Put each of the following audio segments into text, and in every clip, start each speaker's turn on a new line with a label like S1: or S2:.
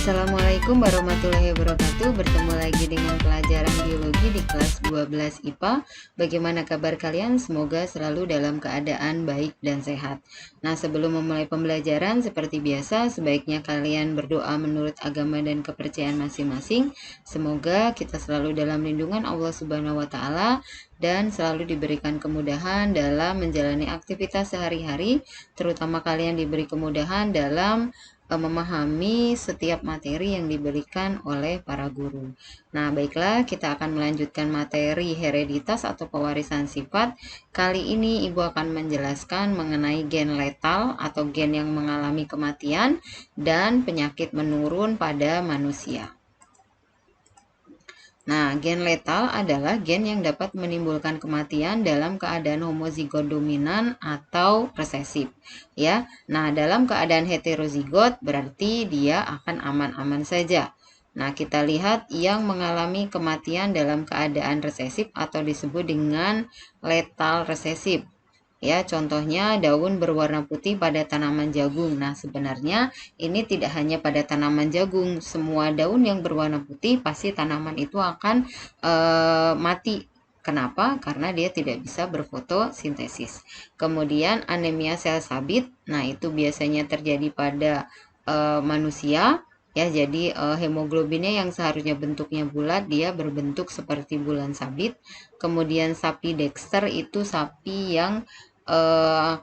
S1: Assalamualaikum warahmatullahi wabarakatuh. Bertemu lagi dengan pelajaran biologi di kelas 12 IPA. Bagaimana kabar kalian? Semoga selalu dalam keadaan baik dan sehat. Nah, sebelum memulai pembelajaran, seperti biasa, sebaiknya kalian berdoa menurut agama dan kepercayaan masing-masing. Semoga kita selalu dalam lindungan Allah Subhanahu wa Ta'ala dan selalu diberikan kemudahan dalam menjalani aktivitas sehari-hari, terutama kalian diberi kemudahan dalam memahami setiap materi yang diberikan oleh para guru. Nah, baiklah, kita akan melanjutkan materi hereditas atau pewarisan sifat. Kali ini Ibu akan menjelaskan mengenai gen letal atau gen yang mengalami kematian dan penyakit menurun pada manusia. Nah, gen letal adalah gen yang dapat menimbulkan kematian dalam keadaan homozigot dominan atau resesif, ya. Nah, dalam keadaan heterozigot berarti dia akan aman-aman saja. Nah, kita lihat yang mengalami kematian dalam keadaan resesif atau disebut dengan letal resesif. Ya, contohnya daun berwarna putih pada tanaman jagung. Nah, sebenarnya ini tidak hanya pada tanaman jagung. Semua daun yang berwarna putih pasti tanaman itu akan mati. Kenapa? Karena dia tidak bisa berfotosintesis. Kemudian anemia sel sabit. Nah, itu biasanya terjadi pada manusia. Ya, jadi hemoglobinnya yang seharusnya bentuknya bulat, dia berbentuk seperti bulan sabit. Kemudian sapi Dexter itu sapi yang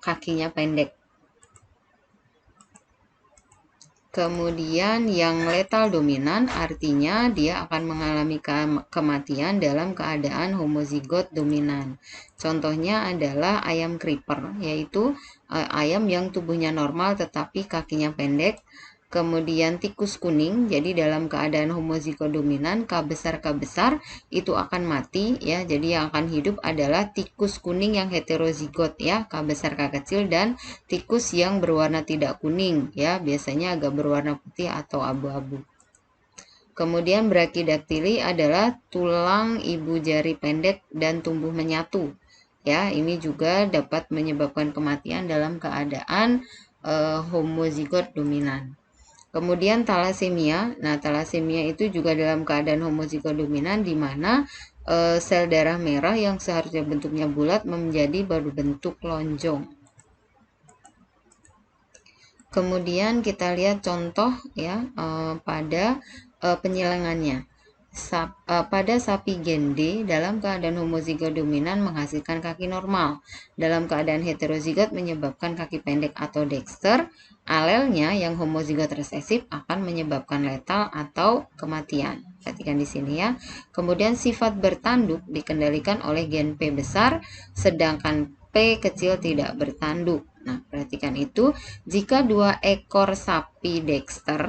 S1: kakinya pendek. Kemudian yang letal dominan artinya dia akan mengalami kematian dalam keadaan homozigot dominan. Contohnya adalah ayam creeper, yaitu ayam yang tubuhnya normal tetapi kakinya pendek. Kemudian tikus kuning, jadi dalam keadaan homozigot dominan K besar itu akan mati, ya. Jadi yang akan hidup adalah tikus kuning yang heterozigot, ya, K besar K kecil, dan tikus yang berwarna tidak kuning, ya, biasanya agak berwarna putih atau abu-abu. Kemudian brachidaktili adalah tulang ibu jari pendek dan tumbuh menyatu, ya. Ini juga dapat menyebabkan kematian dalam keadaan homozigot dominan. Kemudian talasemia. Nah, talasemia itu juga dalam keadaan homozigot dominan di mana sel darah merah yang seharusnya bentuknya bulat menjadi berbentuk lonjong. Kemudian kita lihat contoh, ya, pada penyilangannya. Pada sapi gen D dalam keadaan homozigot dominan menghasilkan kaki normal. Dalam keadaan heterozigot menyebabkan kaki pendek atau Dexter. Alelnya yang homozigot resesif akan menyebabkan letal atau kematian. Perhatikan di sini, ya. Kemudian sifat bertanduk dikendalikan oleh gen P besar, sedangkan P kecil tidak bertanduk. Nah, perhatikan itu, jika dua ekor sapi Dexter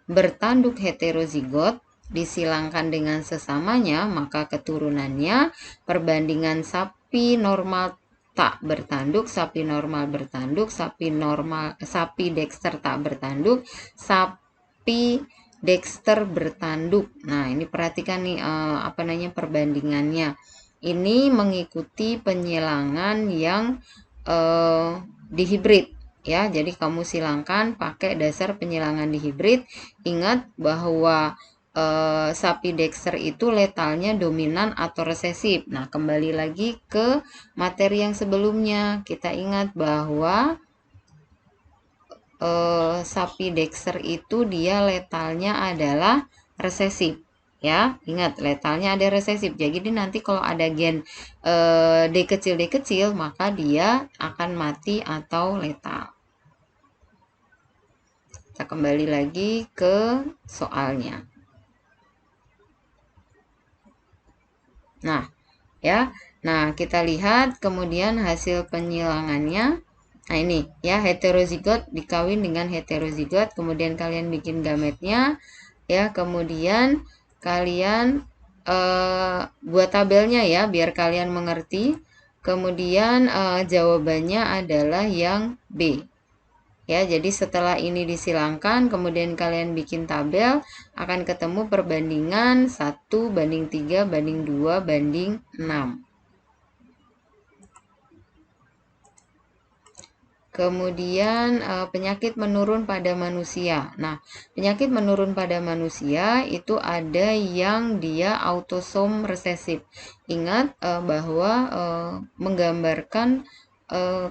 S1: bertanduk heterozigot disilangkan dengan sesamanya, maka keturunannya perbandingan sapi normal tak bertanduk, sapi normal bertanduk, sapi Dexter tak bertanduk, sapi Dexter bertanduk. Nah, ini perhatikan nih perbandingannya. Ini mengikuti penyilangan yang dihibrid, ya. Jadi kamu silangkan pakai dasar penyilangan dihibrid. Ingat bahwa sapi Dexter itu letalnya dominan atau resesif. Nah, kembali lagi ke materi yang sebelumnya. Kita ingat bahwa sapi Dexter itu dia letalnya adalah resesif, ya. Ingat, letalnya ada resesif. Jadi nanti kalau ada gen D kecil maka dia akan mati atau letal. Kita kembali lagi ke soalnya. Nah, ya. Nah, kita lihat kemudian hasil penyilangannya. Nah, ini, ya, heterozigot dikawin dengan heterozigot, kemudian kalian bikin gametnya, ya. Kemudian kalian buat tabelnya, ya, biar kalian mengerti. Kemudian jawabannya adalah yang B. Ya, jadi setelah ini disilangkan, kemudian kalian bikin tabel, akan ketemu perbandingan 1:3:2:6. Kemudian penyakit menurun pada manusia. Nah, penyakit menurun pada manusia itu ada yang dia autosom resesif. Ingat bahwa menggambarkan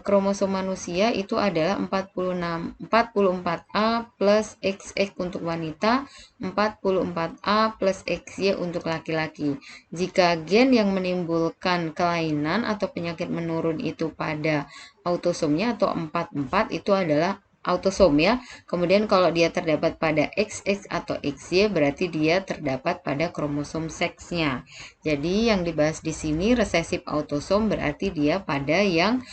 S1: kromosom manusia itu adalah 44A plus XX untuk wanita, 44A plus XY untuk laki-laki. Jika gen yang menimbulkan kelainan atau penyakit menurun itu pada autosomnya atau 44 itu adalah autosom ya. Kemudian kalau dia terdapat pada XX atau XY berarti dia terdapat pada kromosom seksnya. Jadi yang dibahas di sini resesif autosom berarti dia pada yang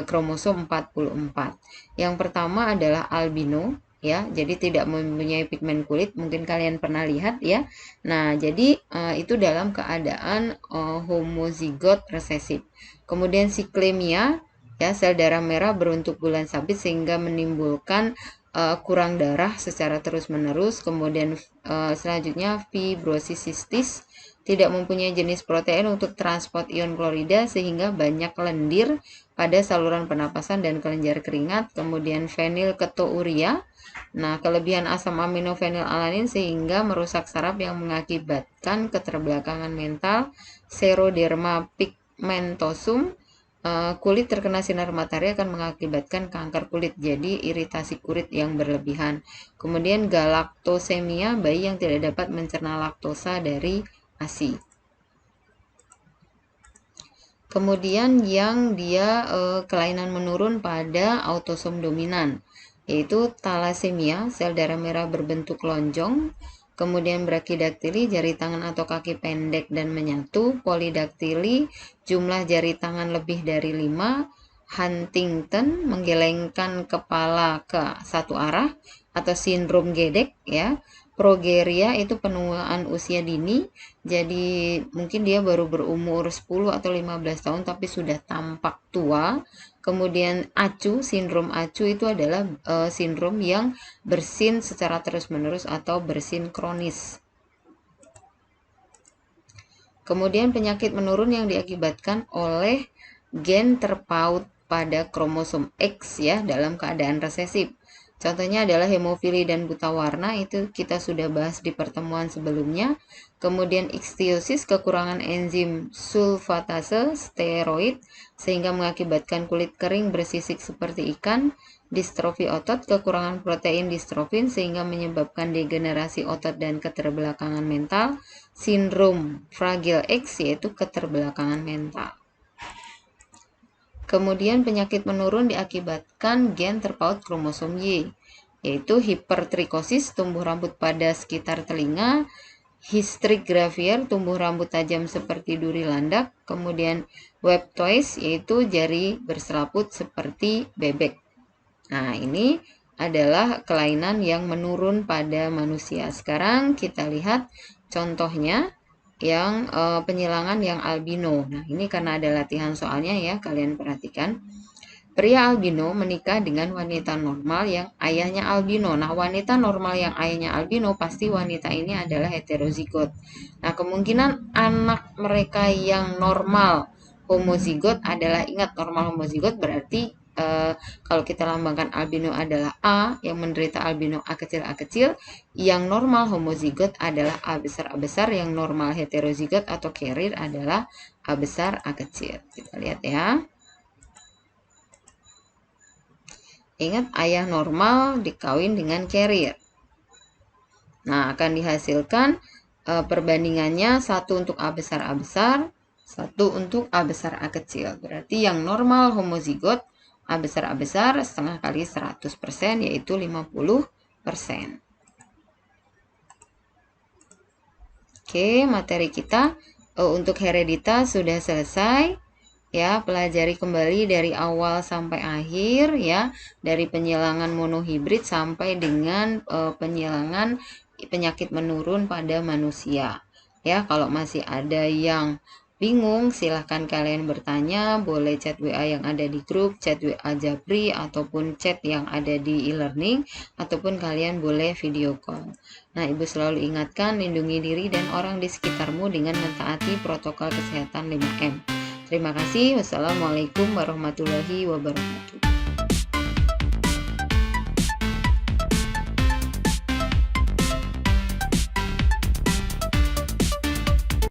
S1: kromosom 44. Yang pertama adalah albino ya. Jadi tidak mempunyai pigmen kulit, mungkin kalian pernah lihat ya. Nah, jadi itu dalam keadaan homozigot resesif. Kemudian siklemia ya, sel darah merah berbentuk bulan sabit sehingga menimbulkan kurang darah secara terus-menerus. Kemudian selanjutnya fibrosis sistis, tidak mempunyai jenis protein untuk transport ion klorida sehingga banyak lendir pada saluran pernapasan dan kelenjar keringat. Kemudian fenilketouria, nah kelebihan asam amino fenilalanin sehingga merusak saraf yang mengakibatkan keterbelakangan mental. Seroderma pigmentosum, kulit terkena sinar matahari akan mengakibatkan kanker kulit, jadi iritasi kulit yang berlebihan. Kemudian galaktosemia, bayi yang tidak dapat mencerna laktosa dari ASI. Kemudian yang dia kelainan menurun pada autosom dominan, yaitu talasemia, sel darah merah berbentuk lonjong. Kemudian brachidaktili, jari tangan atau kaki pendek dan menyatu. Polidaktili, jumlah jari tangan lebih dari 5. Huntington, menggelengkan kepala ke satu arah atau sindrom gedek ya. Progeria itu penuaan usia dini, jadi mungkin dia baru berumur 10 atau 15 tahun tapi sudah tampak tua. Kemudian acu, sindrom acu itu adalah sindrom yang bersin secara terus-menerus atau bersin kronis. Kemudian penyakit menurun yang diakibatkan oleh gen terpaut pada kromosom X ya dalam keadaan resesif. Contohnya adalah hemofili dan buta warna, itu kita sudah bahas di pertemuan sebelumnya. Kemudian ichthyosis, kekurangan enzim sulfatase steroid sehingga mengakibatkan kulit kering bersisik seperti ikan. Distrofi otot, kekurangan protein distrofin sehingga menyebabkan degenerasi otot dan keterbelakangan mental. Sindrom Fragile X yaitu keterbelakangan mental. Kemudian penyakit menurun diakibatkan gen terpaut kromosom Y, yaitu hipertrikosis, tumbuh rambut pada sekitar telinga. Hystric gravier, tumbuh rambut tajam seperti duri landak. Kemudian webtoes, yaitu jari berselaput seperti bebek. Nah, ini adalah kelainan yang menurun pada manusia. Sekarang kita lihat contohnya yang penyilangan yang albino. Nah, ini karena ada latihan soalnya ya, kalian perhatikan. Pria albino menikah dengan wanita normal yang ayahnya albino. Nah, wanita normal yang ayahnya albino pasti wanita ini adalah heterozigot. Nah, kemungkinan anak mereka yang normal homozigot adalah, ingat normal homozigot berarti kalau kita lambangkan albino adalah A, yang menderita albino A kecil, yang normal homozigot adalah A besar, yang normal heterozigot atau carrier adalah A besar A kecil. Kita lihat ya. Ingat, ayah normal dikawin dengan carrier. Nah, akan dihasilkan perbandingannya 1 untuk A besar, 1 untuk A besar A kecil. Berarti yang normal homozigot A besar setengah kali 100% yaitu 50%. Oke, materi kita untuk heredita sudah selesai. Ya, pelajari kembali dari awal sampai akhir ya, dari penyilangan monohibrid sampai dengan penyilangan penyakit menurun pada manusia. Ya, kalau masih ada yang bingung, silahkan kalian bertanya, boleh chat WA yang ada di grup, chat WA Japri, ataupun chat yang ada di e-learning, ataupun kalian boleh video call. Nah, Ibu selalu ingatkan, lindungi diri dan orang di sekitarmu dengan mentaati protokol kesehatan 5M. Terima kasih. Wassalamualaikum warahmatullahi wabarakatuh.